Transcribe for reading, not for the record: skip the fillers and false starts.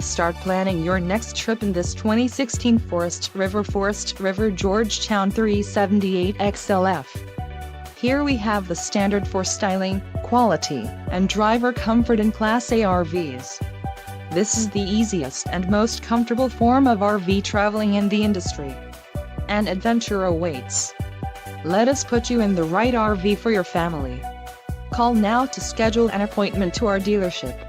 Start planning your next trip in this 2016 Forest River Georgetown 378XLF. Here we have the standard for styling, quality, and driver comfort in Class A RVs. This is the easiest and most comfortable form of RV traveling in the industry. An adventure awaits. Let us put you in the right RV for your family. Call now to schedule an appointment to our dealership.